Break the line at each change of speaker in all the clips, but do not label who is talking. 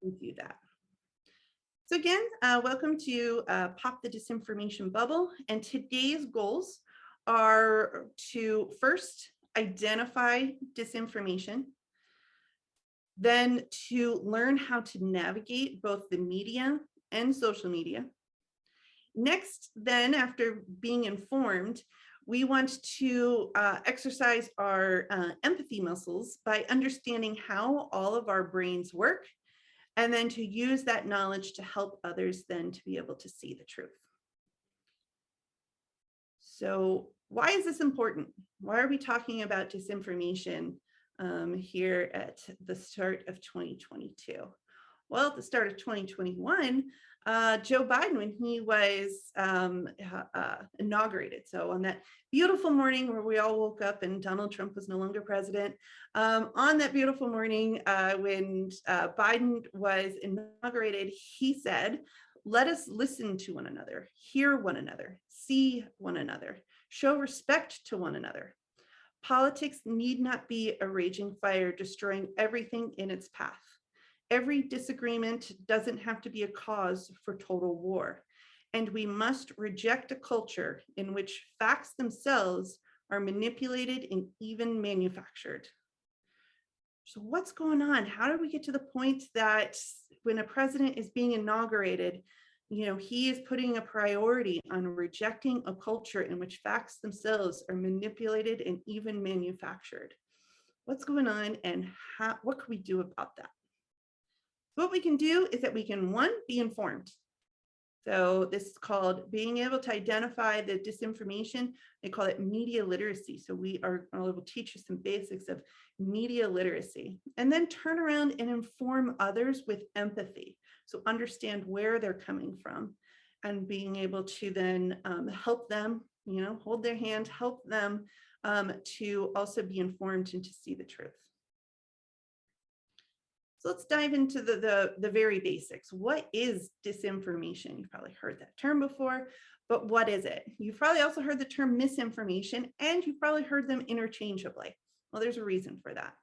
do that. So again, welcome to Pop the Disinformation Bubble. And today's goals are to first identify disinformation, then to learn how to navigate both the media and social media. Next, then, after being informed, we want to exercise our empathy muscles by understanding how all of our brains work, and then to use that knowledge to help others then to be able to see the truth. So why is this important? Why are we talking about disinformation here at the start of 2022? Well, at the start of 2021, Joe Biden, when he was inaugurated, so on that beautiful morning where we all woke up and Donald Trump was no longer president, on that beautiful morning when Biden was inaugurated, he said, "Let us listen to one another, hear one another, see one another, show respect to one another. Politics need not be a raging fire destroying everything in its path. Every disagreement doesn't have to be a cause for total war. And we must reject a culture in which facts themselves are manipulated and even manufactured." So what's going on? How did we get to the point that when a president is being inaugurated, he is putting a priority on rejecting a culture in which facts themselves are manipulated and even manufactured? What's going on, and what can we do about that? What we can do is that we can, one, be informed. So this is called being able to identify the disinformation. They call it media literacy. So I will teach you some basics of media literacy, and then turn around and inform others with empathy. So understand where they're coming from and being able to then help them, hold their hand, help them to also be informed and to see the truth. So let's dive into the very basics. What is disinformation? You've probably heard that term before, but what is it? You've probably also heard the term misinformation, and you've probably heard them interchangeably. Well, there's a reason for that.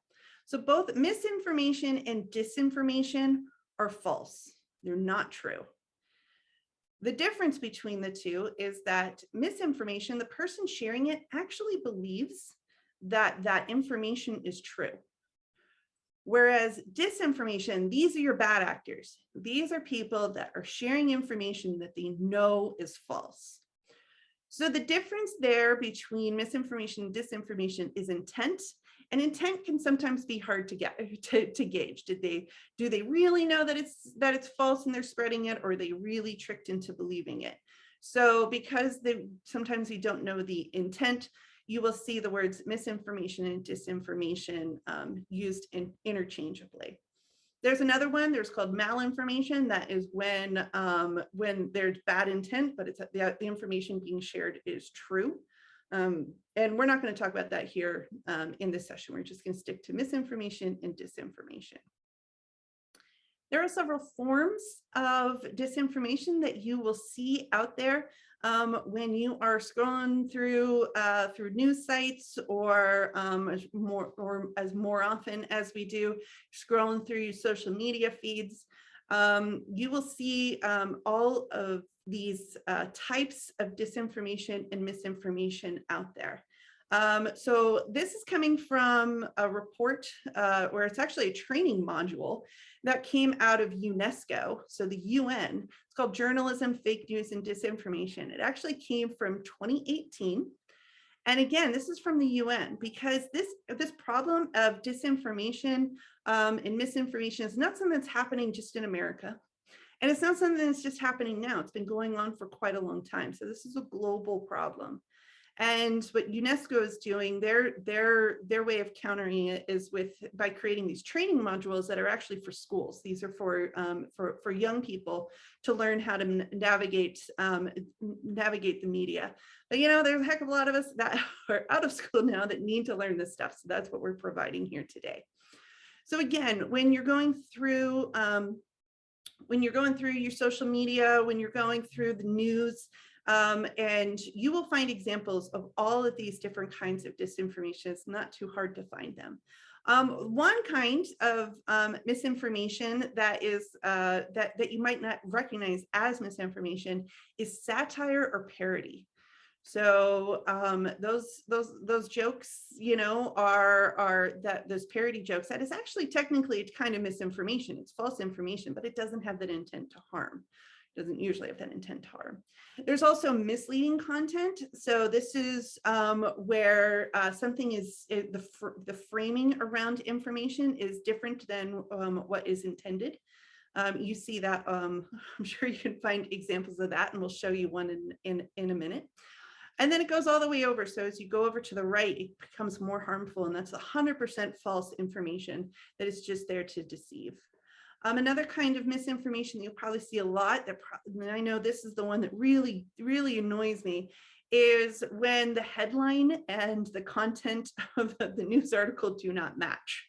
So both misinformation and disinformation are false. They're not true. The difference between the two is that misinformation, the person sharing it actually believes that that information is true. Whereas disinformation, these are your bad actors. These are people that are sharing information that they know is false. So the difference there between misinformation and disinformation is intent. And intent can sometimes be hard to gauge. Do they really know that it's false and they're spreading it, or are they really tricked into believing it? So because sometimes we don't know the intent, you will see the words misinformation and disinformation used interchangeably. There's another one, there's called malinformation. That is when there's bad intent, but it's the information being shared is true. And we're not going to talk about that here in this session. We're just going to stick to misinformation and disinformation. There are several forms of disinformation that you will see out there when you are scrolling through news sites, or as more often as we do, scrolling through your social media feeds. You will see all of these types of disinformation and misinformation out there. So this is coming from a report where it's actually a training module that came out of UNESCO, so the UN. It's called Journalism, Fake News, and Disinformation. It actually came from 2018. And again, this is from the UN, because this problem of disinformation and misinformation is not something that's happening just in America. And it's not something that's just happening now. It's been going on for quite a long time. So this is a global problem. And what UNESCO is doing, their way of countering it is by creating these training modules that are actually for schools. These are for young people to learn how to navigate the media. But there's a heck of a lot of us that are out of school now that need to learn this stuff. So that's what we're providing here today. So again, when you're going through your social media, when you're going through the news, and you will find examples of all of these different kinds of disinformation. It's not too hard to find them. One kind of misinformation that is that you might not recognize as misinformation is satire or parody. So those jokes, you know, are that those parody jokes, that is actually technically it's kind of misinformation. It's false information, but it doesn't have that intent to harm. It doesn't usually have that intent to harm. There's also misleading content. So this is where something is the framing around information is different than what is intended. You see that I'm sure you can find examples of that, and we'll show you one in a minute. And then it goes all the way over. So as you go over to the right, it becomes more harmful, and that's 100% false information that is just there to deceive. Another kind of misinformation that you'll probably see a lot, and I know this is the one that really, really annoys me, is when the headline and the content of the news article do not match.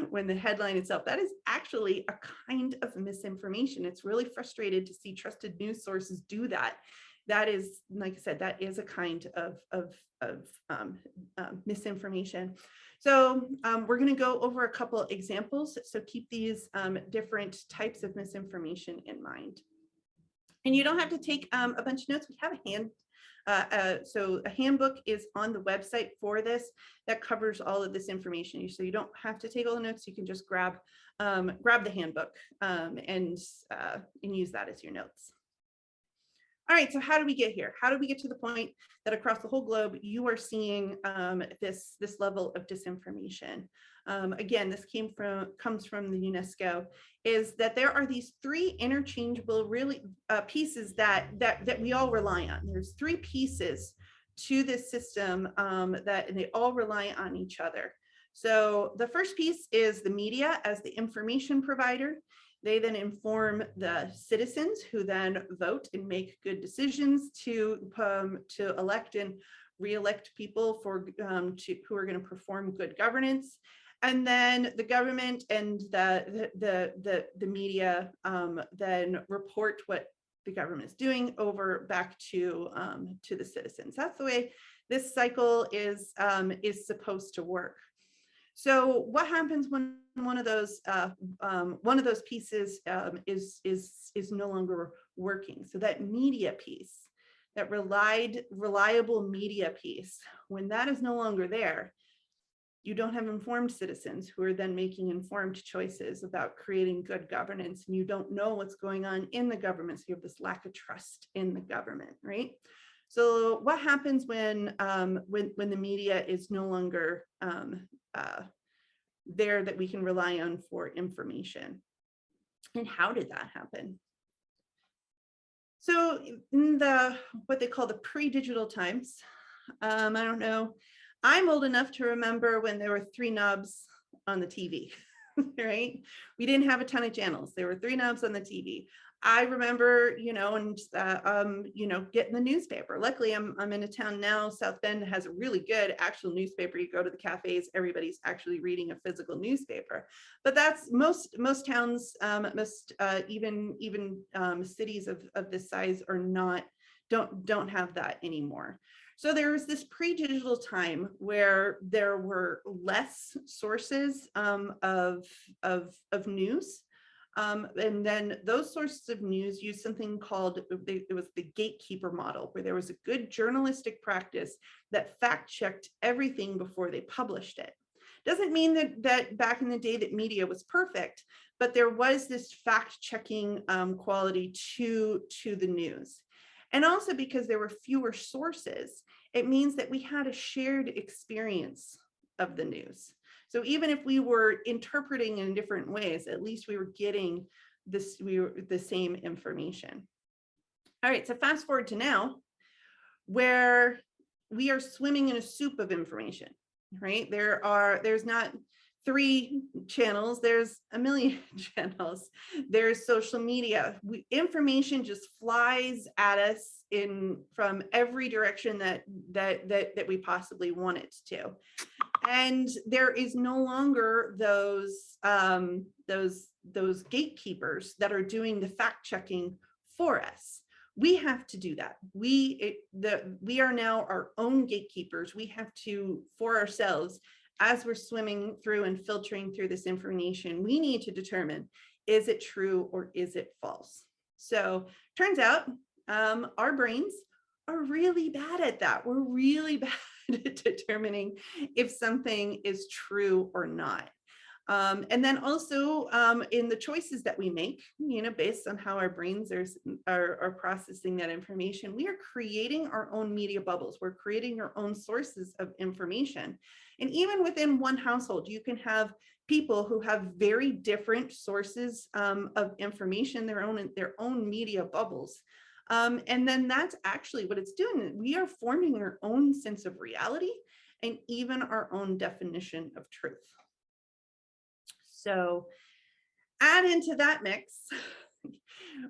When the headline itself, that is actually a kind of misinformation. It's really frustrating to see trusted news sources do that. That is, like I said, that is a kind of misinformation. So we're going to go over a couple examples. So keep these different types of misinformation in mind. And you don't have to take a bunch of notes. We have so a handbook is on the website for this that covers all of this information. So you don't have to take all the notes. You can just grab the handbook and use that as your notes. All right, so how do we get here? How do we get to the point that across the whole globe, you are seeing this level of disinformation? Again, this comes from the UNESCO, is that there are these three interchangeable pieces that we all rely on. There's three pieces to this system and they all rely on each other. So the first piece is the media as the information provider. They then inform the citizens, who then vote and make good decisions to elect and re-elect people who are going to perform good governance. And then the government and the media then report what the government is doing back to the citizens. That's the way this cycle is supposed to work. So what happens when one of those pieces is no longer working? So that media piece, that reliable media piece, when that is no longer there, you don't have informed citizens who are then making informed choices about creating good governance, and you don't know what's going on in the government. So you have this lack of trust in the government, right? So what happens when the media is no longer there that we can rely on for information? And how did that happen? So in what they call the pre-digital times, I don't know, I'm old enough to remember when there were 3 knobs on the TV, right? We didn't have a ton of channels. There were 3 knobs on the TV. I remember, getting the newspaper. Luckily, I'm in a town now, South Bend has a really good actual newspaper. You go to the cafes, everybody's actually reading a physical newspaper. But that's most towns, even cities of this size don't have that anymore. So there was this pre-digital time where there were less sources of news. And then those sources of news used something called, it was the gatekeeper model, where there was a good journalistic practice that fact-checked everything before they published it. Doesn't mean that back in the day that media was perfect, but there was this fact-checking quality to the news. And also because there were fewer sources, it means that we had a shared experience of the news. So even if we were interpreting in different ways, at least we were getting the same information. All right, so fast forward to now, where we are swimming in a soup of information, right? There's not 3 channels, there's a million channels. There's social media. Information just flies at us from every direction that we possibly want it to. And there is no longer those gatekeepers that are doing the fact checking for us. We have to do that. We are now our own gatekeepers. We have to, for ourselves, as we're swimming through and filtering through this information, we need to determine, is it true or is it false? So turns out our brains are really bad at that. We're really bad at determining if something is true or not. And then also in the choices that we make, based on how our brains are processing that information, we are creating our own media bubbles. We're creating our own sources of information. And even within one household, you can have people who have very different sources of information, their own media bubbles. And then that's actually what it's doing. We are forming our own sense of reality and even our own definition of truth. So add into that mix,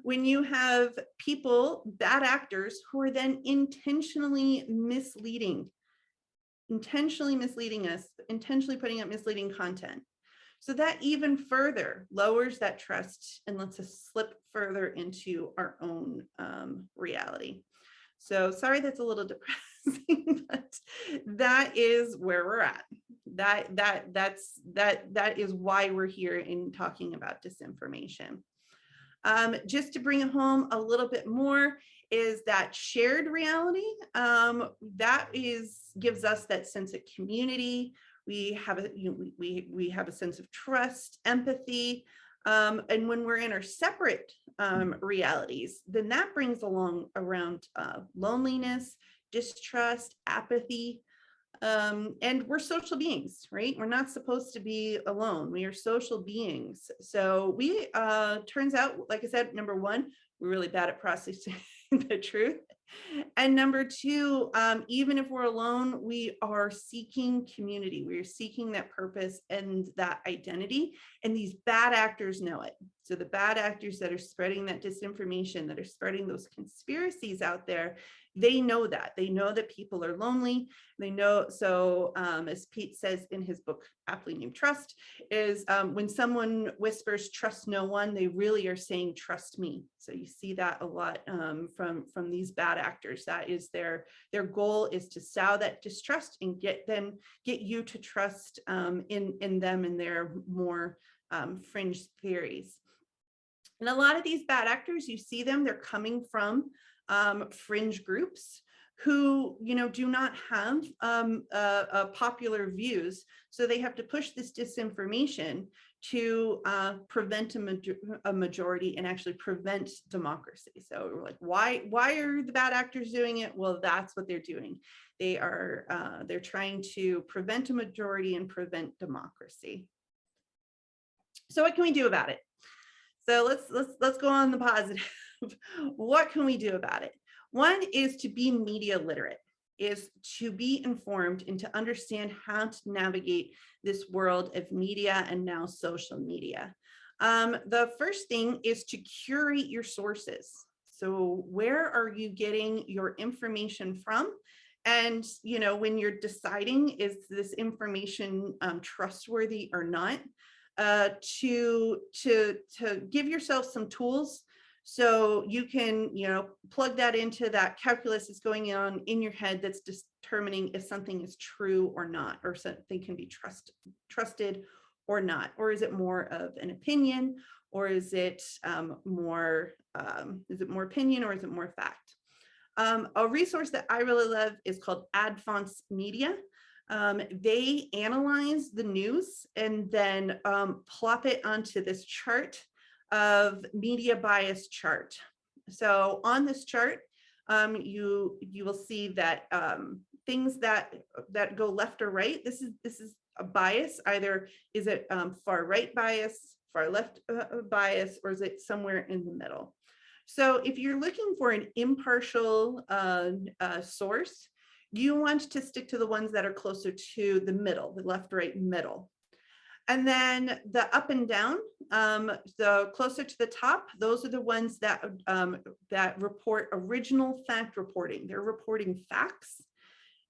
when you have people, bad actors, who are then intentionally misleading us, intentionally putting up misleading content. So that even further lowers that trust and lets us slip further into our own reality. So sorry, that's a little depressing, but that is where we're at. That is why we're here in talking about disinformation. Just to bring it home a little bit more, is that shared reality that gives us that sense of community. We have we have a sense of trust, empathy, and when we're in our separate realities, then that brings around loneliness, distrust, apathy, and we're social beings, right? We're not supposed to be alone. We are social beings. So we turns out, like I said, number one, we're really bad at processing the truth. And number two, even if we're alone, we are seeking community. We are seeking that purpose and that identity. And these bad actors know it. So the bad actors that are spreading that disinformation, that are spreading those conspiracies out there, they know that. They know that people are lonely. They know, so as Pete says in his book, aptly named Trust, is when someone whispers, trust no one, they really are saying, trust me. So you see that a lot from these bad actors. That is their goal, is to sow that distrust and get you to trust in them and their more fringe theories. And a lot of these bad actors, you see them, they're coming from fringe groups who, do not have popular views. So they have to push this disinformation to prevent a majority and actually prevent democracy. So we're like, why are the bad actors doing it? Well, that's what they're doing. They're trying to prevent a majority and prevent democracy. So what can we do about it? So let's go on the positive. What can we do about it? One is to be media literate, is to be informed and to understand how to navigate this world of media and now social media. The first thing is to curate your sources. So where are you getting your information from? And, when you're deciding, is this information trustworthy or not? To give yourself some tools so you can, plug that into that calculus that's going on in your head that's determining if something is true or not, or something can be trusted or not, or is it more of an opinion, or is it more opinion, or is it more fact? A resource that I really love is called Adfonts Media. They analyze the news and then plop it onto this chart of media bias chart. So on this chart, you will see that things that go left or right, this is a bias. Either is it far right bias, far left bias, or is it somewhere in the middle? So if you're looking for an impartial source, you want to stick to the ones that are closer to the middle, the left, right, middle. And then the up and down, the closer to the top, those are the ones that report original fact reporting. They're reporting facts.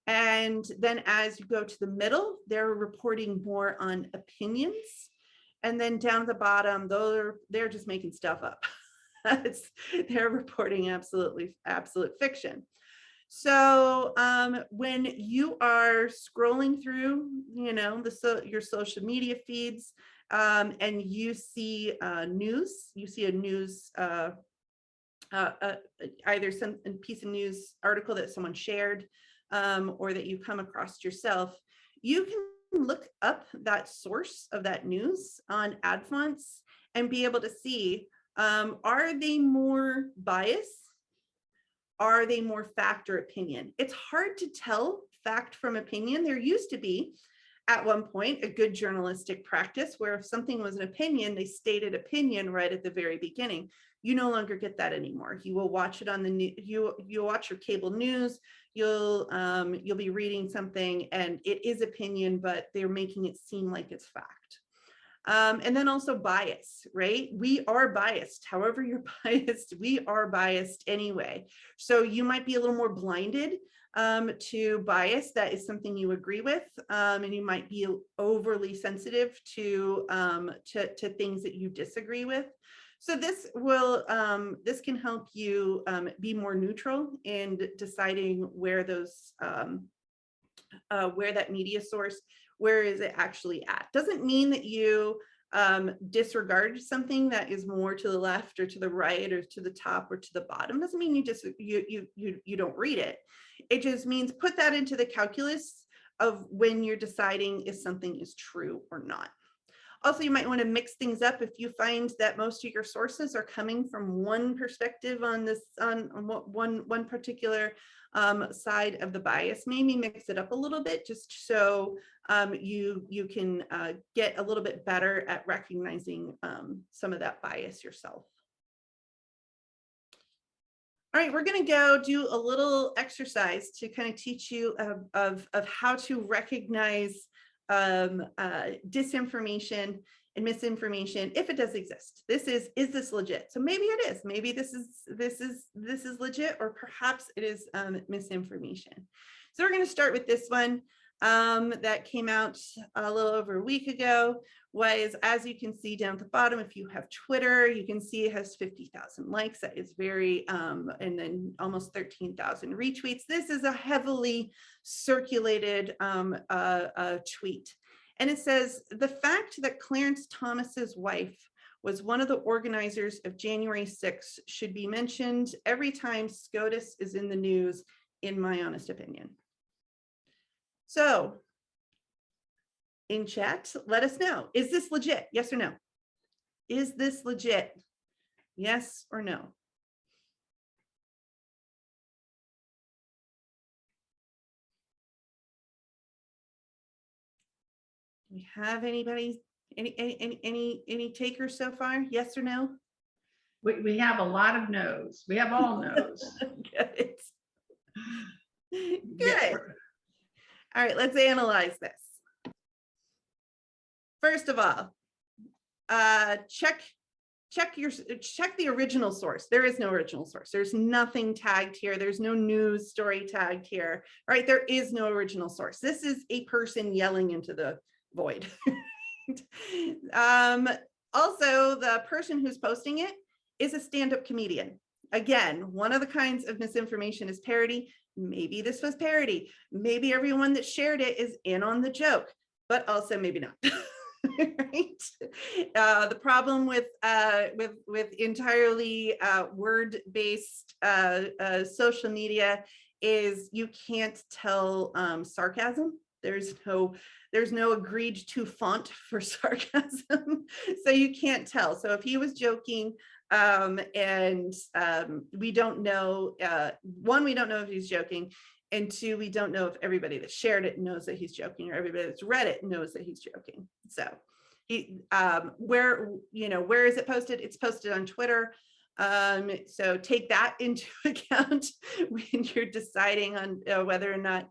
And then as you go to the middle, they're reporting more on opinions. And then down at the bottom, they're just making stuff up. They're reporting absolute fiction. So when you are scrolling through, your social media feeds, and you see news, you see a news, either some piece of news article that someone shared, or that you come across yourself, you can look up that source of that news on ad fonts and be able to see, are they more biased? Are they more fact or opinion? It's hard to tell fact from opinion. There used to be, at one point, a good journalistic practice where if something was an opinion, they stated opinion right at the very beginning. You no longer get that anymore. You will watch it on the new, you'll watch your cable news, you'll be reading something and it is opinion, but they're making it seem like it's fact. And then also bias, right? We are biased. However you're biased, we are biased anyway. So you might be a little more blinded to bias. That is something you agree with, and you might be overly sensitive to things that you disagree with. So this can help you be more neutral in deciding where those where that media source, where is it actually at? Doesn't mean that you disregard something that is more to the left or to the right or to the top or to the bottom. Doesn't mean you don't read it. It just means put that into the calculus of when you're deciding if something is true or not. Also, you might want to mix things up if you find that most of your sources are coming from one perspective on this, on one particular side of the bias. Maybe mix it up a little bit just so you can get a little bit better at recognizing some of that bias yourself. All right, we're going to go do a little exercise to kind of teach you of how to recognize disinformation and misinformation if it does exist. Is this legit? So maybe it is. Maybe this is legit, or perhaps it is misinformation. So we're going to start with this one that came out a little over a week ago. Was, as you can see down at the bottom, if you have Twitter, you can see it has 50,000 likes. That is very, and then almost 13,000 retweets. This is a heavily circulated tweet. And it says, the fact that Clarence Thomas's wife was one of the organizers of January 6th should be mentioned every time SCOTUS is in the news, in my honest opinion. So in chat, let us know. Is this legit? Yes or no? Is this legit? Yes or no? Do we have anybody, any takers so far? Yes or no?
We have a lot of no's. We have all no's.
Good. Good. All right, let's analyze this. First of all, check the original source. There is no original source. There's nothing tagged here. There's no news story tagged here, right? There is no original source. This is a person yelling into the void. Also, the person who's posting it is a stand-up comedian. Again, one of the kinds of misinformation is parody. Maybe this was parody. Maybe everyone that shared it is in on the joke, but also maybe not. Right? The problem with entirely word-based social media is you can't tell sarcasm. There's no agreed to font for sarcasm, so you can't tell. So if he was joking, and we don't know, one, we don't know if he's joking, and two, we don't know if everybody that shared it knows that he's joking, or everybody that's read it knows that he's joking. So he, where is it posted? It's posted on Twitter. So take that into account when you're deciding on whether or not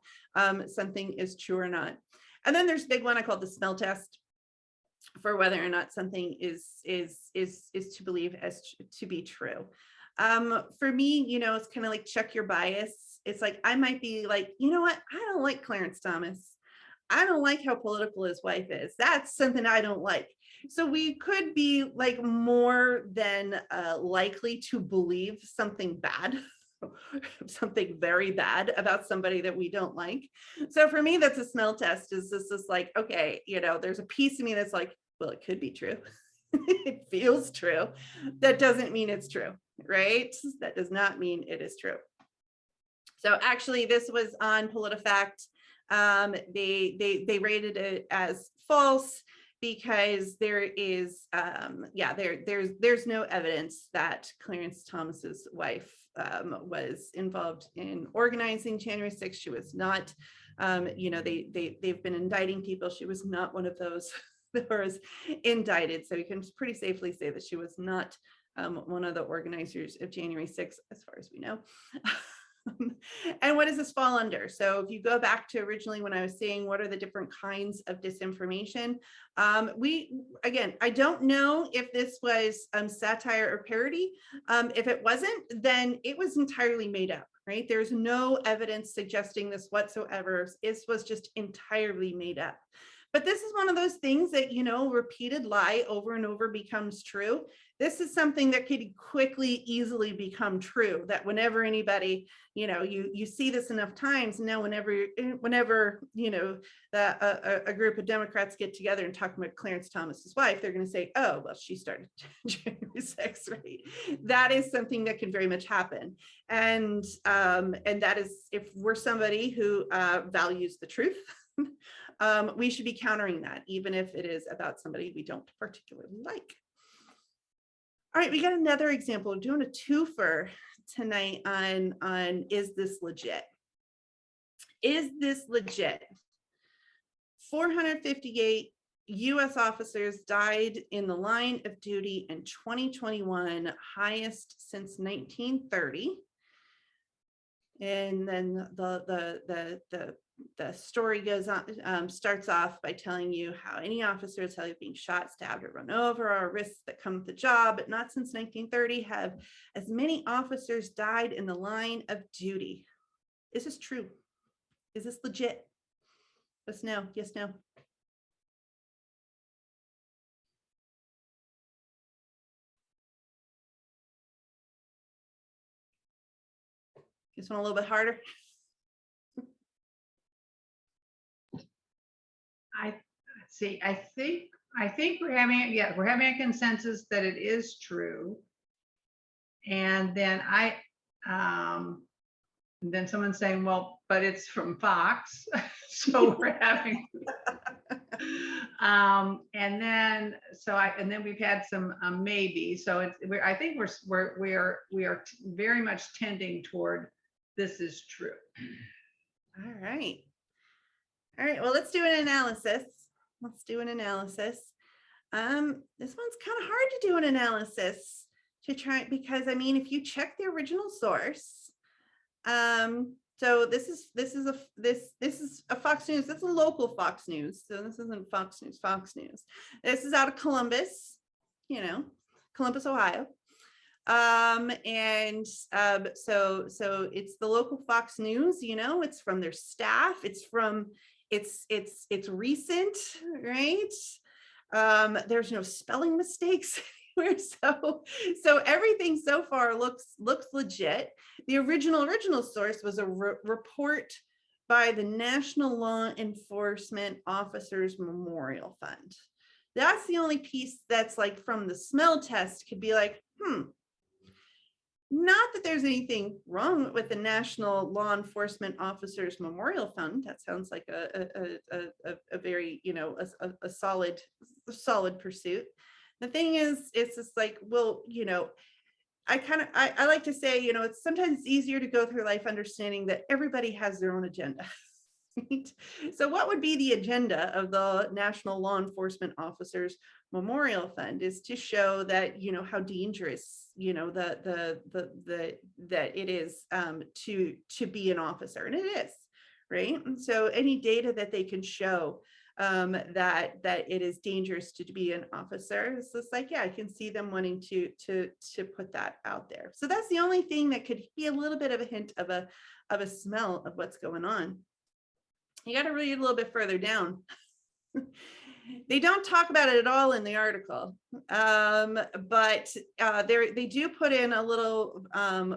something is true or not. And then there's a big one I call the smell test, for whether or not something is to believe as to be true. For me, it's kind of like check your bias. It's like, I might be like, you know what? I don't like Clarence Thomas. I don't like how political his wife is. That's something I don't like. So we could be like more than likely to believe something bad, something very bad about somebody that we don't like. So for me, that's a smell test. Is this is like, okay, there's a piece of me that's like, well, it could be true. It feels true. That doesn't mean it's true, right? That does not mean it is true. So actually, this was on PolitiFact. They rated it as false because there is, there's no evidence that Clarence Thomas's wife was involved in organizing January 6th. She was not. They've been indicting people. She was not one of those that was indicted. So we can pretty safely say that she was not one of the organizers of January 6th, as far as we know. And what does this fall under? So if you go back to originally when I was saying what are the different kinds of disinformation, I don't know if this was satire or parody. If it wasn't, then it was entirely made up, right? There's no evidence suggesting this whatsoever. This was just entirely made up. But this is one of those things that, repeated lie over and over becomes true. This is something that could quickly, easily become true, that whenever anybody, you see this enough times, and now whenever a group of Democrats get together and talk about Clarence Thomas's wife, they're going to say, oh, well, she started January 6th, right? That is something that can very much happen. And that is, if we're somebody who values the truth, we should be countering that, even if it is about somebody we don't particularly like. All right, we got another example. We're doing a twofer tonight on is this legit? Is this legit? 458 U.S. officers died in the line of duty in 2021, highest since 1930. And then the story goes on, starts off by telling you how any officers have being shot, stabbed, or run over are risks that come with the job, but not since 1930 have as many officers died in the line of duty. Is this true? Is this legit? Yes, no, yes, no. This one a little bit harder.
I think we're having a consensus that it is true. And then then someone's saying, well, but it's from Fox. So we're having, and then we've had some maybe. So I think we are very much tending toward this is true.
All right. All right, well, let's do an analysis. This one's kind of hard to do an analysis to try, because I mean, if you check the original source, so this is a Fox News. That's a local Fox News. So this isn't Fox News. This is out of Columbus, Columbus, Ohio. So it's the local Fox News, it's from their staff. It's recent, right? There's no spelling mistakes anywhere. So everything so far looks legit. The original source was a report by the National Law Enforcement Officers Memorial Fund. That's the only piece that's like from the smell test could be like, not that there's anything wrong with the National Law Enforcement Officers Memorial Fund. That sounds like a very, a solid pursuit. The thing is, it's just like, well, I like to say, it's sometimes easier to go through life understanding that everybody has their own agenda. Right? So what would be the agenda of the National Law Enforcement Officers Memorial Fund is to show that, how dangerous, that it is to be an officer, and it is, right? And so any data that they can show that it is dangerous to be an officer, it's just like, yeah, I can see them wanting to put that out there. So that's the only thing that could be a little bit of a hint of a smell of what's going on. You got to read a little bit further down. They don't talk about it at all in the article, but they do put in a little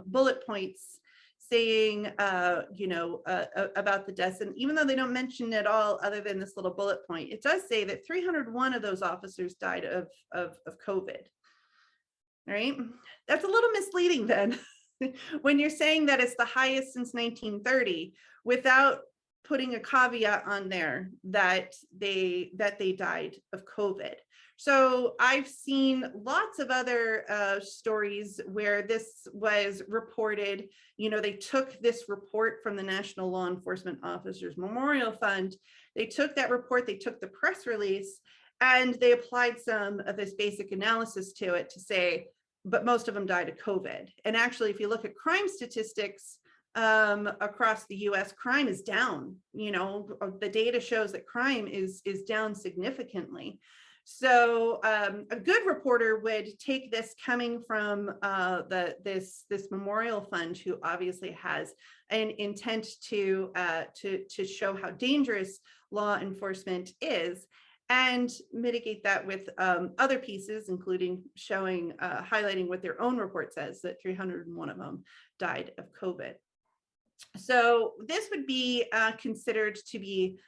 bullet points saying, about the deaths. And even though they don't mention it all other than this little bullet point, it does say that 301 of those officers died of COVID, right? That's a little misleading then when you're saying that it's the highest since 1930 without putting a caveat on there that they died of COVID. So I've seen lots of other stories where this was reported. They took this report from the National Law Enforcement Officers Memorial Fund. They took that report, they took the press release, and they applied some of this basic analysis to it to say, but most of them died of COVID. And actually, if you look at crime statistics across the US, crime is down. The data shows that crime is down significantly. So a good reporter would take this coming from this memorial fund, who obviously has an intent to show how dangerous law enforcement is, and mitigate that with other pieces, including showing, highlighting what their own report says, that 301 of them died of COVID. So this would be considered to be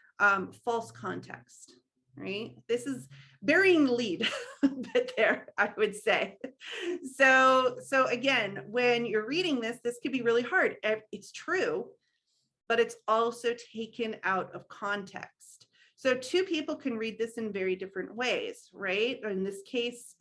false context, right? This is burying the lead a bit there, I would say. So again, when you're reading this could be really hard. It's true, but it's also taken out of context. So two people can read this in very different ways, right? In this case,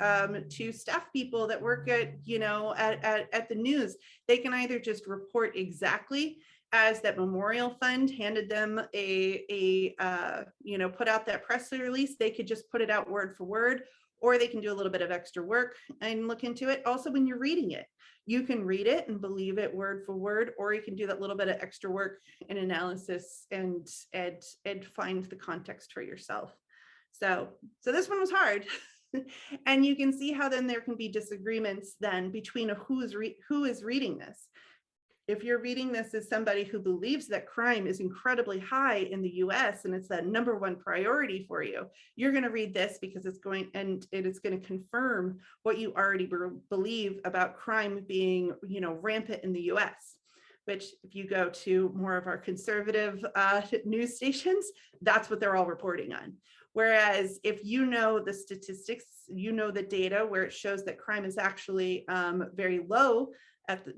two staff people that work at, at the news, they can either just report exactly as that memorial fund handed them put out that press release. They could just put it out word for word, or they can do a little bit of extra work and look into it. Also, when you're reading it, you can read it and believe it word for word, or you can do that little bit of extra work and analysis and find the context for yourself. So this one was hard. And you can see how then there can be disagreements then between who is reading this. If you're reading this as somebody who believes that crime is incredibly high in the US and it's that #1 priority for you, you're going to read this because it's going to confirm what you already believe about crime being, rampant in the US. Which, if you go to more of our conservative news stations, that's what they're all reporting on. Whereas if you know the statistics, the data where it shows that crime is actually very low at the,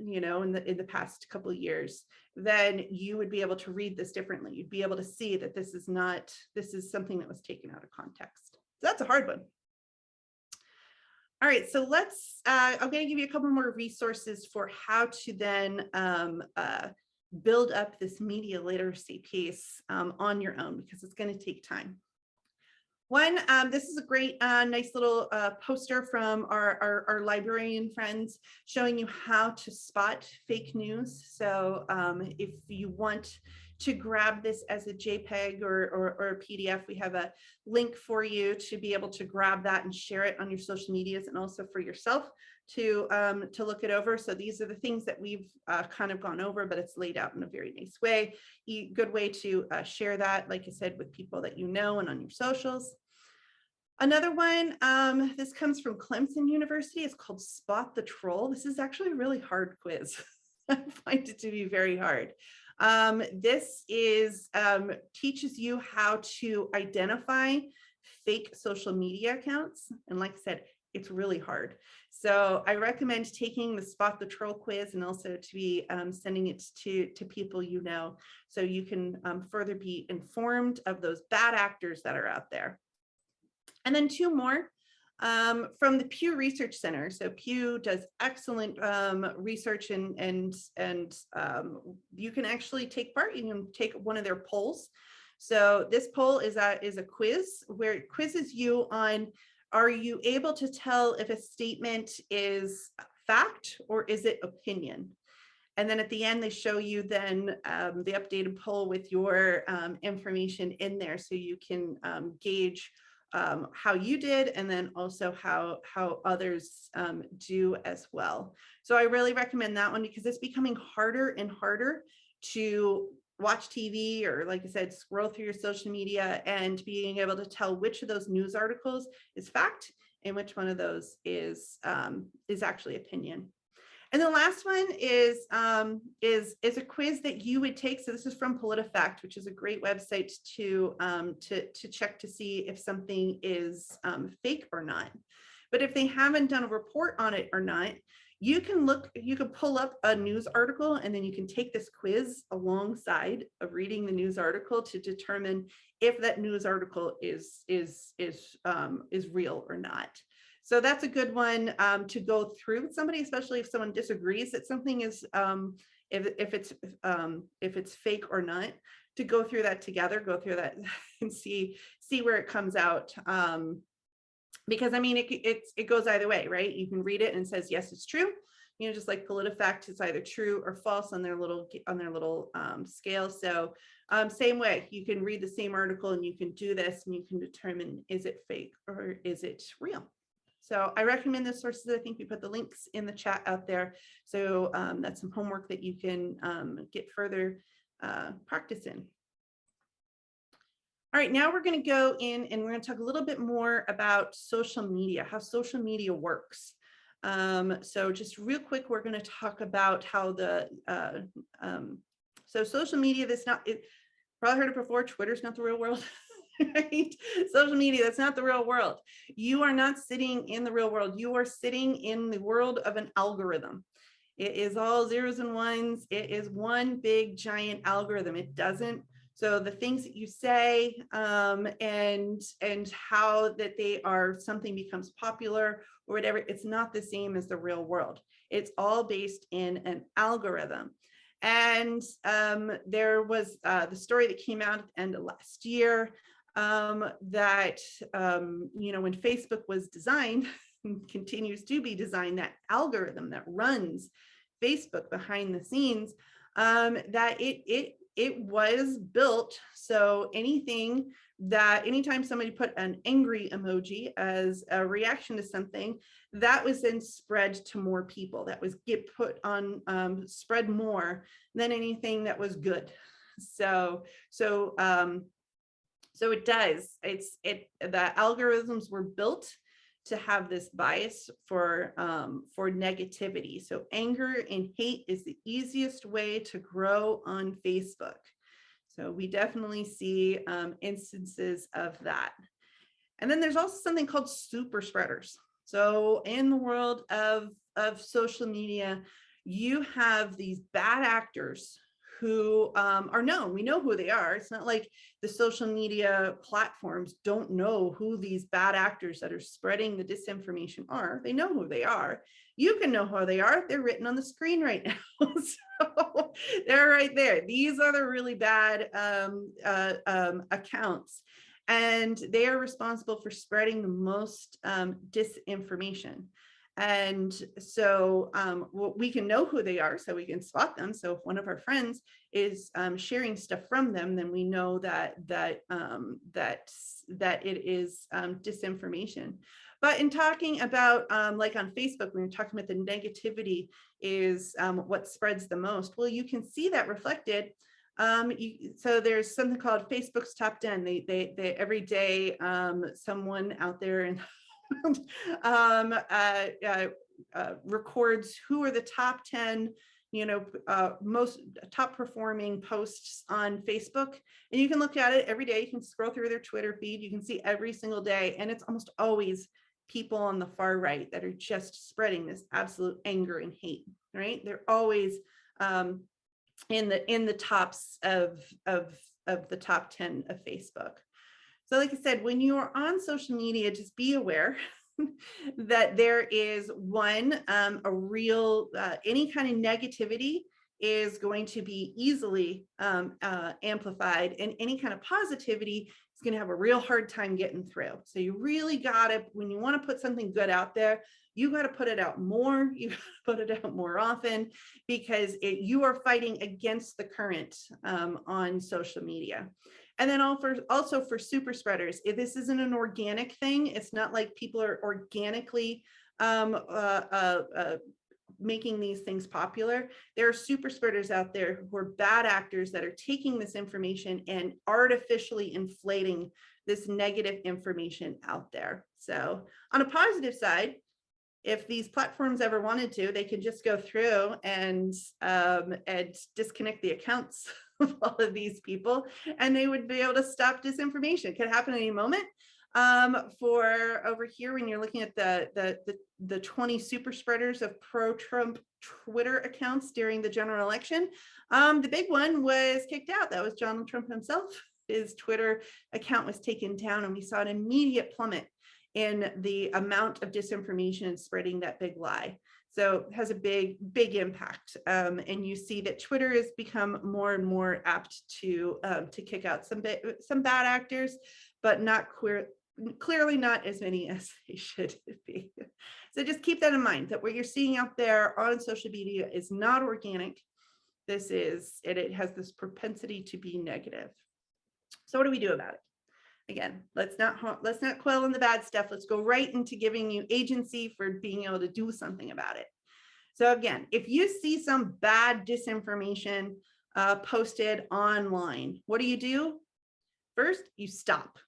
in the past couple of years, then you would be able to read this differently. You'd be able to see that this is something that was taken out of context. So that's a hard one. All right, so I'm going to give you a couple more resources for how to then build up this media literacy piece on your own, because it's going to take time. One, this is a great, nice little poster from our librarian friends showing you how to spot fake news. So if you want to grab this as a JPEG or a PDF, we have a link for you to be able to grab that and share it on your social medias, and also for yourself to look it over. So these are the things that we've kind of gone over, but it's laid out in a very nice way. Good way to share that, like I said, with people that you know and on your socials. Another one, this comes from Clemson University. It's called Spot the Troll. This is actually a really hard quiz. I find it to be very hard. This teaches you how to identify fake social media accounts. And like I said, it's really hard. So I recommend taking the Spot the Troll quiz, and also to be sending it to people so you can further be informed of those bad actors that are out there. And then two more from the Pew Research Center. So Pew does excellent research, and you can actually take part. You can take one of their polls. So this poll is a quiz where it quizzes you on, are you able to tell if a statement is fact or is it opinion? And then at the end, they show you then the updated poll with your information in there, so you can gauge how you did, and then also how others do as well. So I really recommend that one, because it's becoming harder and harder to watch TV, or like I said, scroll through your social media and being able to tell which of those news articles is fact and which one of those is actually opinion. And the last one is a quiz that you would take. So this is from PolitiFact, which is a great website to check to see if something is fake or not. But if they haven't done a report on it or not, you can pull up a news article, and then you can take this quiz alongside of reading the news article to determine if that news article is real or not. So that's a good one to go through with somebody, especially if someone disagrees that something is if it's fake or not, to go through that together, go through that and see where it comes out. Because I mean, it goes either way, right? You can read it and it says, yes, it's true. You know, just like PolitiFact, it's either true or false on their little scale. So same way, you can read the same article and you can do this and you can determine, is it fake or is it real? So I recommend those sources. I think we put the links in the chat out there. So that's some homework that you can get further practice in. All right, now we're going to go in and we're going to talk a little bit more about social media, how social media works. So just real quick, we're going to talk about how so social media, probably heard it before, Twitter's not the real world. Right? Social media, that's not the real world. You are not sitting in the real world. You are sitting in the world of an algorithm. It is all zeros and ones. It is one big giant algorithm. It doesn't. So the things that you say and how that something becomes popular or whatever, it's not the same as the real world. It's all based in an algorithm. And there was the story that came out at the end of last year that, when Facebook was designed, continues to be designed, that algorithm that runs Facebook behind the scenes, that it was built so anytime somebody put an angry emoji as a reaction to something, that was then spread to more people. That was spread more than anything that was good. So it does. The algorithms were built to have this bias for negativity. So anger and hate is the easiest way to grow on Facebook. So we definitely see instances of that. And then there's also something called super spreaders. So in the world of social media, you have these bad actors who are known. We know who they are. It's not like the social media platforms don't know who these bad actors that are spreading the disinformation are. They know who they are. You can know who they are. They're written on the screen right now. So they're right there. These are the really bad accounts. And they are responsible for spreading the most disinformation. And so we can know who they are, so we can spot them. So if one of our friends is sharing stuff from them, then we know that it is disinformation. But in talking about like on Facebook, when you're talking about the negativity is what spreads the most. Well, you can see that reflected. So there's something called Facebook's Top 10. They every day someone out there and records who are the top 10 most top performing posts on Facebook, and you can look at it every day. You can scroll through their Twitter feed, you can see every single day, and it's almost always people on the far right that are just spreading this absolute anger and hate, right? They're always in the tops of the top 10 of Facebook. So like I said, when you are on social media, just be aware that there is a real, any kind of negativity is going to be easily amplified, and any kind of positivity is going to have a real hard time getting through. So you really got to, when you want to put something good out there, you got to put it out more, you got to put it out more often, because you are fighting against the current on social media. And then also for super spreaders, if this isn't an organic thing, it's not like people are organically making these things popular. There are super spreaders out there who are bad actors that are taking this information and artificially inflating this negative information out there. So on a positive side, if these platforms ever wanted to, they could just go through and disconnect the accounts of all of these people, and they would be able to stop disinformation. It could happen at any moment. For over here, when you're looking at the 20 super spreaders of pro-Trump Twitter accounts during the general election, the big one was kicked out. That was Donald Trump himself. His Twitter account was taken down, and we saw an immediate plummet in the amount of disinformation and spreading that big lie. So it has a big impact. And you see that Twitter has become more and more apt to kick out some bad actors, but clearly not as many as they should be. So just keep that in mind, that what you're seeing out there on social media is not organic. It has this propensity to be negative. So what do we do about it? Again, let's not quell on the bad stuff. Let's go right into giving you agency for being able to do something about it. So again, if you see some bad disinformation posted online, what do? First, you stop.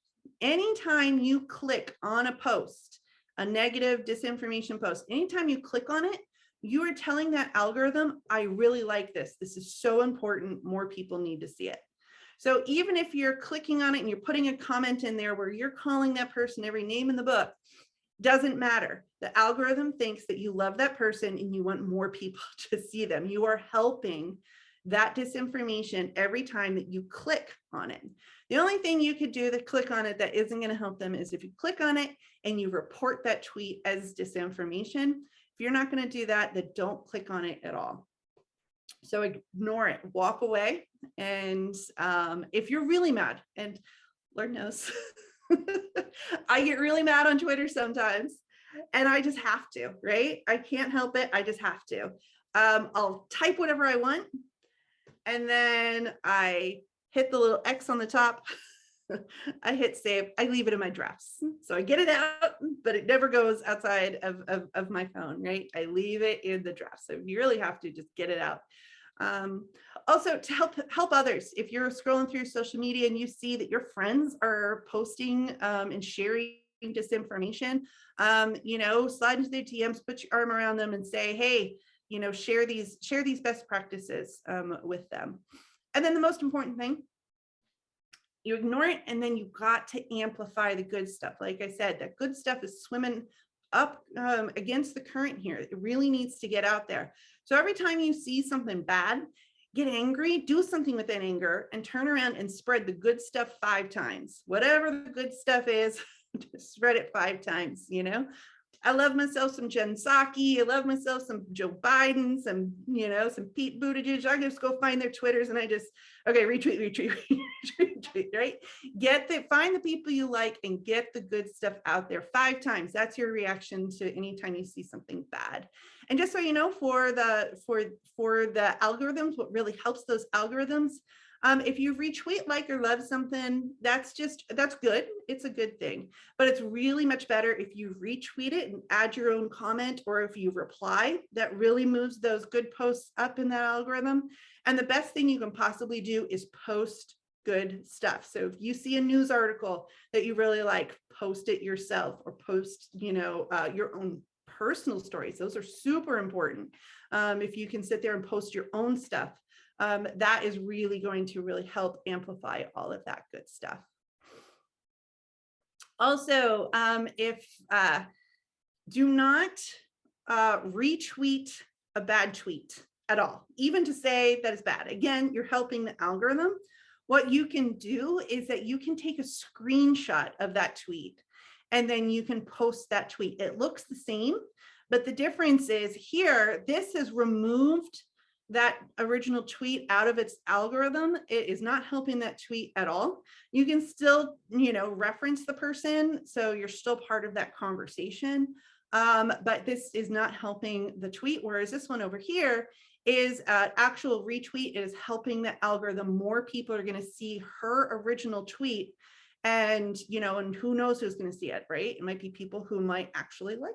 Anytime you click on a post, a negative disinformation post, anytime you click on it, you are telling that algorithm, I really like this. This is so important. More people need to see it. So even if you're clicking on it and you're putting a comment in there where you're calling that person every name in the book, doesn't matter. The algorithm thinks that you love that person and you want more people to see them. You are helping that disinformation every time that you click on it. The only thing you could do to click on it that isn't going to help them is if you click on it and you report that tweet as disinformation. If you're not going to do that, then don't click on it at all. So ignore it, walk away. And if you're really mad, and Lord knows, I get really mad on Twitter sometimes, and I just have to, right? I can't help it. I just have to. I'll type whatever I want, and then I hit the little X on the top. I hit save. I leave it in my drafts. So I get it out, but it never goes outside of my phone, right? I leave it in the draft. So you really have to just get it out. Also, to help others, if you're scrolling through social media and you see that your friends are posting and sharing disinformation, slide into their DMs, put your arm around them and say, hey, share these best practices with them. And then the most important thing, you ignore it, and then you've got to amplify the good stuff. Like I said, that good stuff is swimming up against the current here. It really needs to get out there. So every time you see something bad, get angry, do something with that anger, and turn around and spread the good stuff 5 times. Whatever the good stuff is, just spread it 5 times, I love myself some Jen Psaki. I love myself some Joe Biden, some Pete Buttigieg. I just go find their Twitters and retweet, right? Find the people you like and get the good stuff out there 5 times. That's your reaction to anytime you see something bad. And just so you know, for the algorithms, what really helps those algorithms, if you retweet, like, or love something, that's good. It's a good thing, but it's really much better if you retweet it and add your own comment, or if you reply. That really moves those good posts up in that algorithm. And the best thing you can possibly do is post good stuff. So if you see a news article that you really like, post it yourself, or post, your own personal stories. Those are super important. If you can sit there and post your own stuff, that is really going to really help amplify all of that good stuff. Also, do not retweet a bad tweet at all, even to say that it's bad. Again, you're helping the algorithm. What you can do is that you can take a screenshot of that tweet, and then you can post that tweet. It looks the same, but the difference is here, this has removed that original tweet out of its algorithm. It is not helping that tweet at all. You can still, reference the person, so you're still part of that conversation, but this is not helping the tweet. Whereas this one over here is actual retweet. It is helping the algorithm. More people are going to see her original tweet, and and who knows who's going to see it, right? It might be people who might actually like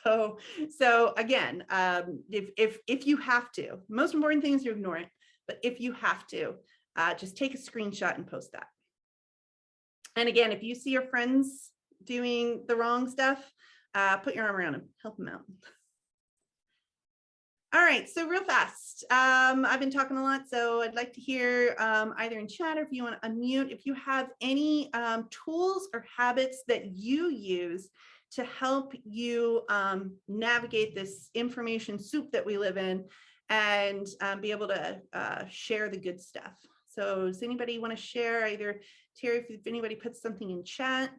her. So again, if you have to, most important thing is you ignore it, but if you have to, just take a screenshot and post that. And again, if you see your friends doing the wrong stuff, Put your arm around him, help him out. All right, so real fast. I've been talking a lot, so I'd like to hear either in chat or if you want to unmute, if you have any tools or habits that you use to help you navigate this information soup that we live in and be able to share the good stuff. So does anybody want to share, either Terry, if anybody puts something in chat,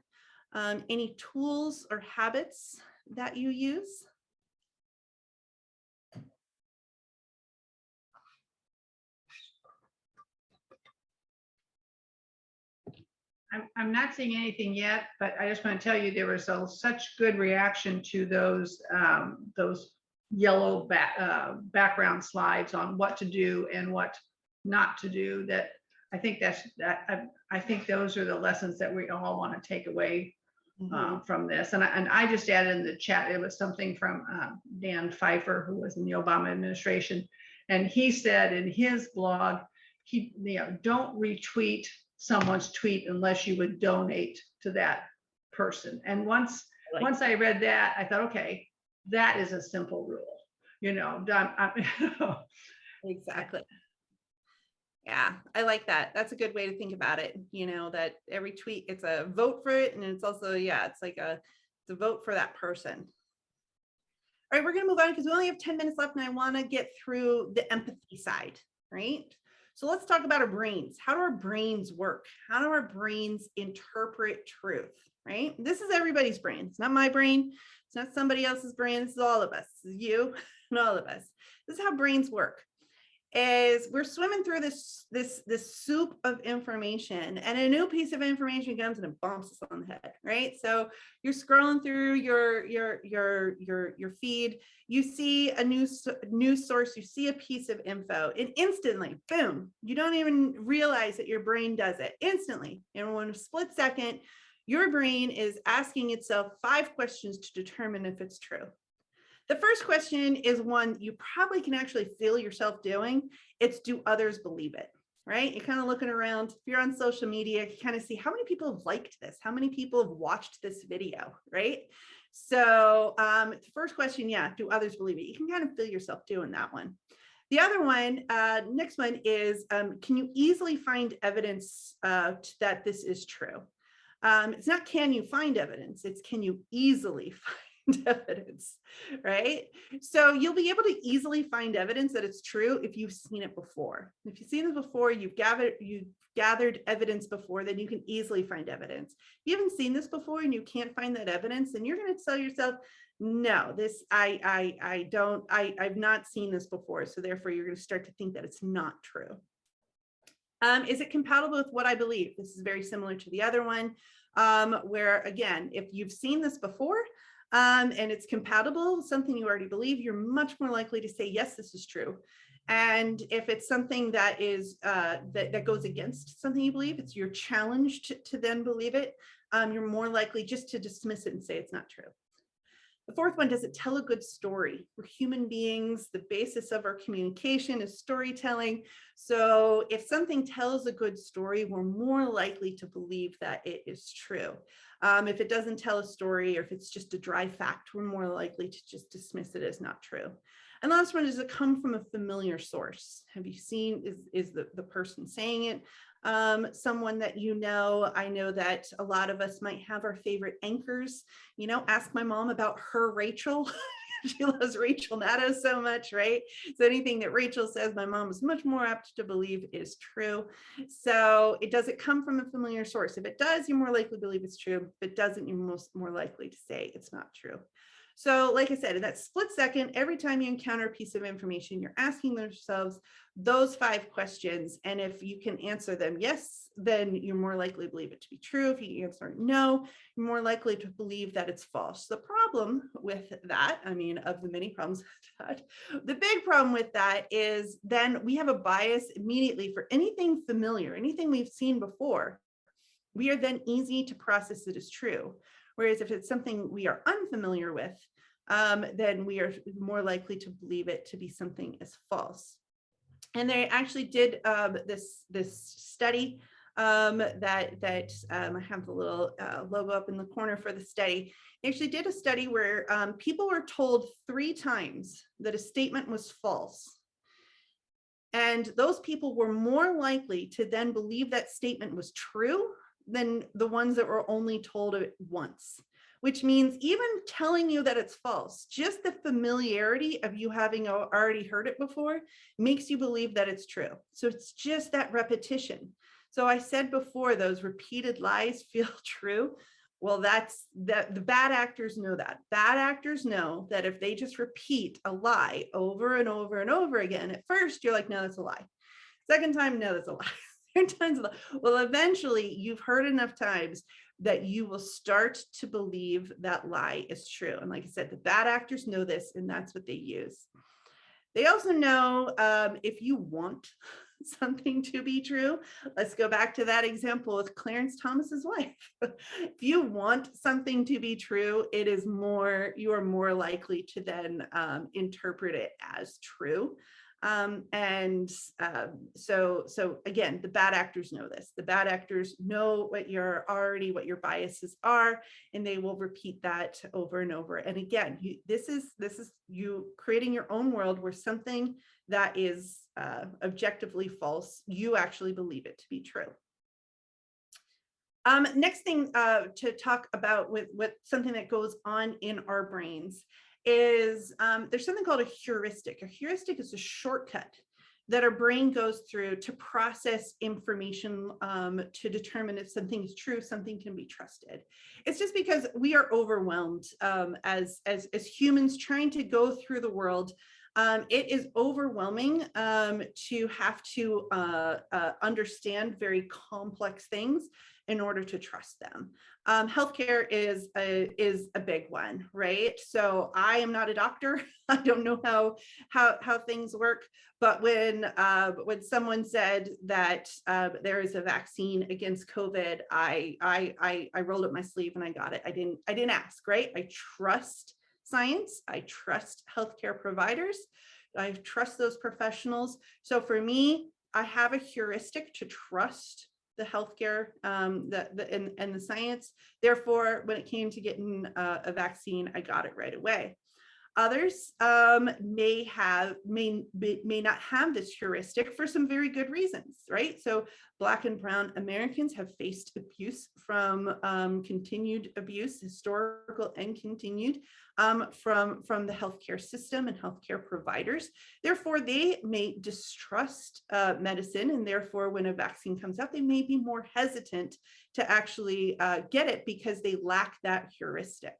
any tools or habits that you use?
I'm not seeing anything yet, but I just want to tell you there was such good reaction to those yellow background slides on what to do and what not to do, that I think I think those are the lessons that we all want to take away from this. And I just added in the chat, it was something from Dan Pfeiffer, who was in the Obama administration, and he said in his blog, don't retweet someone's tweet unless you would donate to that person. And once I read that, I thought, okay, that is a simple rule,
Exactly. Yeah, I like that. That's a good way to think about it. That every tweet, it's a vote for it. And it's also, it's like it's a vote for that person. All right, we're going to move on because we only have 10 minutes left and I want to get through the empathy side, right? So let's talk about our brains. How do our brains work? How do our brains interpret truth, right? This is everybody's brain. It's not my brain. It's not somebody else's brain. This is all of us. This is you and all of us. This is how brains work. Is we're swimming through this soup of information, and a new piece of information comes and it bumps us on the head, right? So you're scrolling through your feed, you see a news source, you see a piece of info, and instantly, boom, you don't even realize that your brain does it instantly. In one split second, your brain is asking itself 5 questions to determine if it's true. The first question is one you probably can actually feel yourself doing. It's, do others believe it, right? You're kind of looking around. If you're on social media, you kind of see how many people have liked this, how many people have watched this video, right? So the first question, do others believe it? You can kind of feel yourself doing that one. The other one, next one is, can you easily find evidence that this is true? It's not can you find evidence, it's can you easily find evidence, right? So you'll be able to easily find evidence that it's true if you've seen it before. If you've seen it before, you've gathered evidence before, then you can easily find evidence. If you haven't seen this before and you can't find that evidence, then you're going to tell yourself, no, this I've not seen this before. So therefore you're going to start to think that it's not true. Is it compatible with what I believe? This is very similar to the other one, where again, if you've seen this before, and it's compatible with something you already believe, you're much more likely to say, yes, this is true. And if it's something that is that goes against something you believe, you're challenged to then believe it, you're more likely just to dismiss it and say it's not true. The fourth one, does it tell a good story? We're human beings. The basis of our communication is storytelling. So if something tells a good story, we're more likely to believe that it is true. If it doesn't tell a story, or if it's just a dry fact, we're more likely to just dismiss it as not true. And the last one, does it come from a familiar source? Have you seen, is the person saying it someone that you know? I know that a lot of us might have our favorite anchors. Ask my mom about her Rachel. She loves Rachel Maddow so much, right? So anything that Rachel says, my mom is much more apt to believe is true. So does it come from a familiar source? If it does, you're more likely to believe it's true. If it doesn't, you're more likely to say it's not true. So like I said, in that split second, every time you encounter a piece of information, you're asking yourselves those 5 questions. And if you can answer them yes, then you're more likely to believe it to be true. If you answer no, you're more likely to believe that it's false. The problem with that, of the many problems with that, the big problem with that is then we have a bias immediately for anything familiar, anything we've seen before. We are then easy to process it as true. Whereas if it's something we are unfamiliar with, then we are more likely to believe it to be something as false. And they actually did this study I have the little logo up in the corner for the study. They actually did a study where people were told 3 times that a statement was false. And those people were more likely to then believe that statement was true than the ones that were only told it once, which means even telling you that it's false, just the familiarity of you having already heard it before makes you believe that it's true. So it's just that repetition. So I said before, those repeated lies feel true. Well, that's that the bad actors know that. Bad actors know that if they just repeat a lie over and over and over again, at first you're like, no, that's a lie. Second time, no, that's a lie. Third time's a lie. Well, eventually you've heard enough times that you will start to believe that lie is true. And like I said, the bad actors know this, and that's what they use. They also know if you want something to be true, let's go back to that example with Clarence Thomas's wife. If you want something to be true, it is you are more likely to then interpret it as true. So again, the bad actors know this. The bad actors know what your biases are, and they will repeat that over and over. And again, this is you creating your own world where something that is objectively false, you actually believe it to be true. Next thing to talk about with something that goes on in our brains is there's something called a heuristic. A heuristic is a shortcut that our brain goes through to process information to determine if something is true, something can be trusted. It's just because we are overwhelmed as humans trying to go through the world. It is overwhelming to have to understand very complex things in order to trust them. Healthcare is a big one, right? So I am not a doctor. I don't know how things work, but when someone said that there is a vaccine against COVID, I rolled up my sleeve and I got it. I didn't ask, right? I trust science. I trust healthcare providers. I trust those professionals. So for me, I have a heuristic to trust the healthcare and the science. Therefore, when it came to getting a vaccine, I got it right away. Others may not have this heuristic for some very good reasons, right? So Black and Brown Americans have faced abuse from continued abuse, historical and continued, from the healthcare system and healthcare providers. Therefore, they may distrust medicine, and therefore, when a vaccine comes out, they may be more hesitant to actually get it because they lack that heuristic.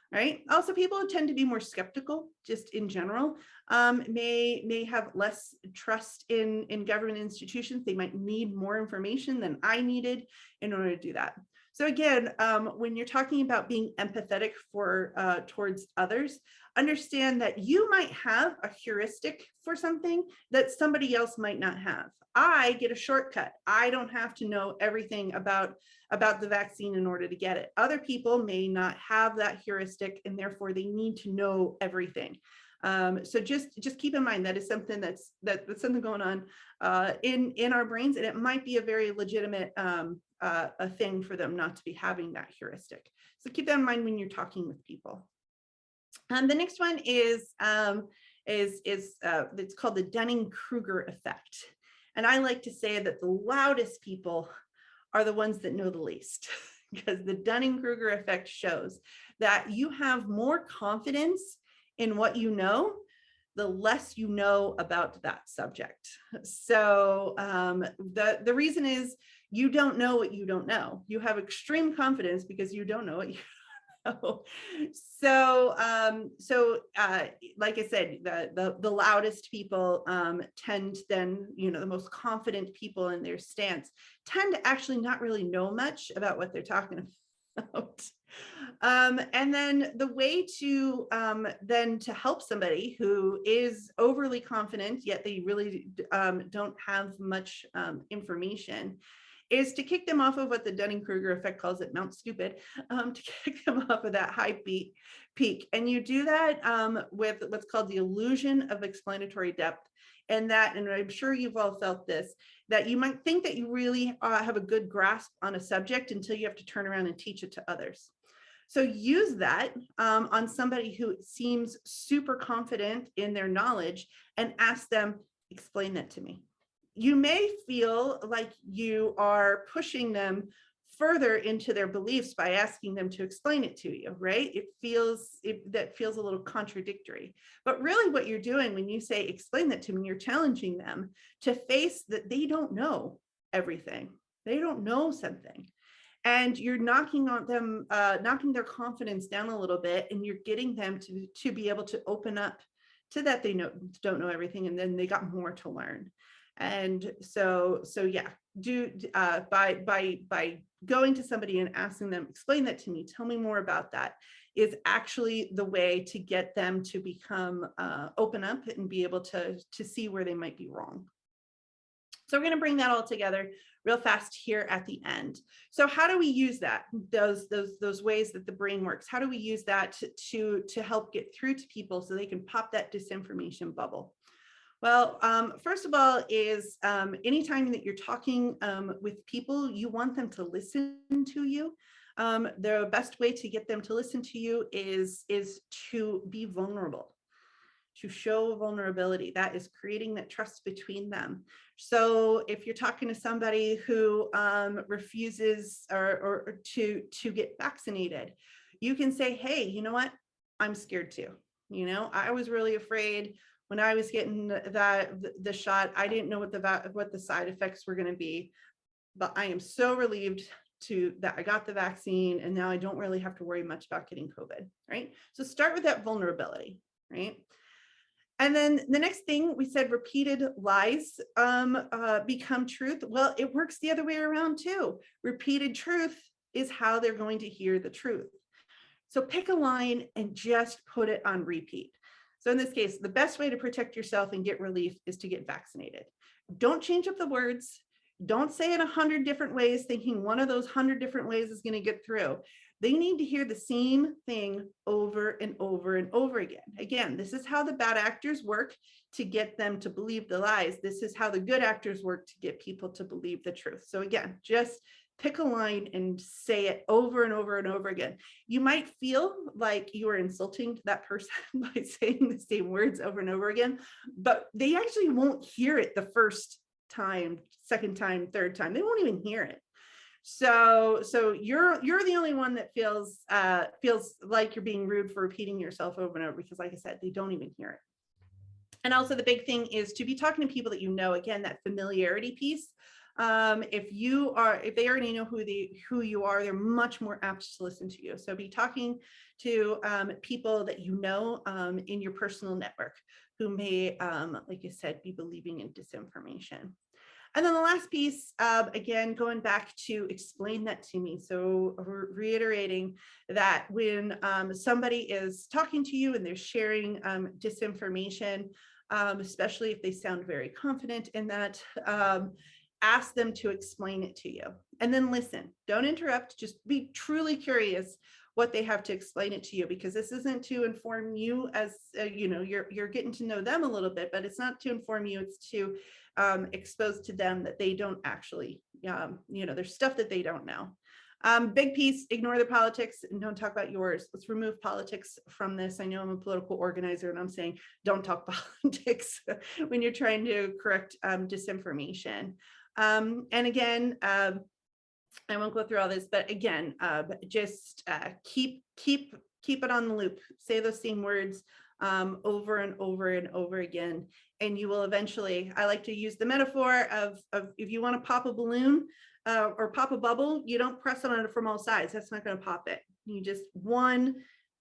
Right. Also, people who tend to be more skeptical, just in general, may have less trust in government institutions. They might need more information than I needed in order to do that. So again, when you're talking about being empathetic towards others, understand that you might have a heuristic for something that somebody else might not have. I get a shortcut. I don't have to know everything about the vaccine in order to get it. Other people may not have that heuristic, and therefore they need to know everything. So just keep in mind that is something that's something going on in our brains, and it might be a very legitimate a thing for them not to be having that heuristic. So keep that in mind when you're talking with people. The next one is it's called the Dunning-Kruger effect. And I like to say that the loudest people are the ones that know the least, because the Dunning-Kruger effect shows that you have more confidence in what you know, the less you know about that subject. So the reason is you don't know what you don't know. You have extreme confidence because you don't know what you know. So like I said, the loudest people tend then, the most confident people in their stance tend to actually not really know much about what they're talking about. And then the way to then to help somebody who is overly confident, yet they really don't have much information, is to kick them off of what the Dunning-Kruger effect calls it, Mount Stupid, to kick them off of that high peak. And you do that with what's called the illusion of explanatory depth. And I'm sure you've all felt this, that you might think that you really have a good grasp on a subject until you have to turn around and teach it to others. So use that on somebody who seems super confident in their knowledge and ask them, explain that to me. You may feel like you are pushing them further into their beliefs by asking them to explain it to you, right? That feels a little contradictory. But really what you're doing when you say, explain that to me, you're challenging them to face that they don't know everything. They don't know something. And you're knocking their confidence down a little bit, and you're getting them to be able to open up to that they don't know everything, and then they got more to learn. And so yeah, by going to somebody and asking them, explain that to me, tell me more about that, is actually the way to get them to become open up and be able to see where they might be wrong. So we're going to bring that all together real fast here at the end. So how do we use that? Those ways that the brain works. How do we use that to help get through to people so they can pop that disinformation bubble? Well, first of all, is anytime that you're talking with people, you want them to listen to you. The best way to get them to listen to you is to be vulnerable, to show vulnerability. That is creating that trust between them. So if you're talking to somebody who refuses or to get vaccinated, you can say, hey, you know what? I'm scared too. You know, I was really afraid when I was getting the shot. I didn't know what the side effects were going to be, but I am so relieved that I got the vaccine, and now I don't really have to worry much about getting COVID, right? So start with that vulnerability, right? And then the next thing we said, repeated lies become truth. Well, it works the other way around too. Repeated truth is how they're going to hear the truth. So pick a line and just put it on repeat. So in this case, the best way to protect yourself and get relief is to get vaccinated. Don't change up the words. Don't say it 100 different ways, thinking one of those 100 different ways is going to get through. They need to hear the same thing over and over and over again. Again, this is how the bad actors work to get them to believe the lies. This is how the good actors work to get people to believe the truth. So again, just pick a line and say it over and over and over again. You might feel like you are insulting that person by saying the same words over and over again, but they actually won't hear it the first time, second time, third time. They won't even hear it. So you're the only one that feels like you're being rude for repeating yourself over and over, because like I said, they don't even hear it. And also the big thing is to be talking to people that you know, again, that familiarity piece. If they already know who you are, they're much more apt to listen to you. So be talking to people that you know in your personal network who may, like I said, be believing in disinformation. And then the last piece, again, going back to explain that to me. So reiterating that when somebody is talking to you and they're sharing disinformation, especially if they sound very confident in that, ask them to explain it to you. And then listen, don't interrupt, just be truly curious what they have to explain it to you, because this isn't to inform you as, you're getting to know them a little bit, but it's not to inform you, it's to expose to them that they don't actually, there's stuff that they don't know. Big piece, ignore the politics and don't talk about yours. Let's remove politics from this. I know I'm a political organizer and I'm saying don't talk politics when you're trying to correct disinformation. And again, I won't go through all this, but again, just keep it on the loop. Say those same words over and over and over again, and you will eventually. I like to use the metaphor of if you want to pop a balloon or pop a bubble, you don't press on it from all sides. That's not going to pop it. You just one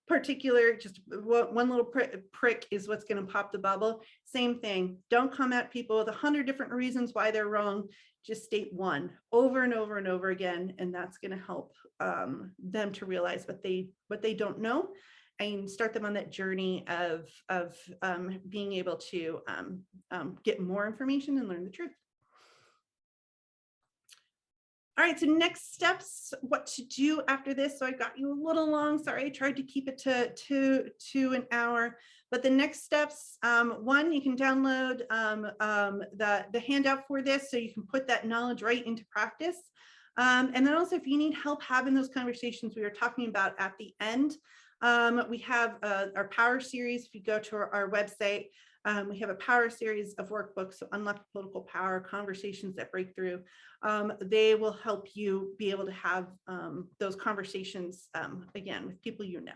little prick is what's going to pop the bubble. Same thing. Don't come at people with 100 different reasons why they're wrong. Just state one over and over and over again, and that's going to help them to realize what they don't know, and start them on that journey of being able to get more information and learn the truth. All right, so next steps, what to do after this. So I got you a little long. Sorry, I tried to keep it to an hour. But the next steps, one, you can download the handout for this so you can put that knowledge right into practice. And then also, if you need help having those conversations we were talking about at the end, we have our power series. If you go to our website, we have a power series of workbooks, so Unlock Political Power, Conversations That Break Through. They will help you be able to have those conversations, again, with people you know.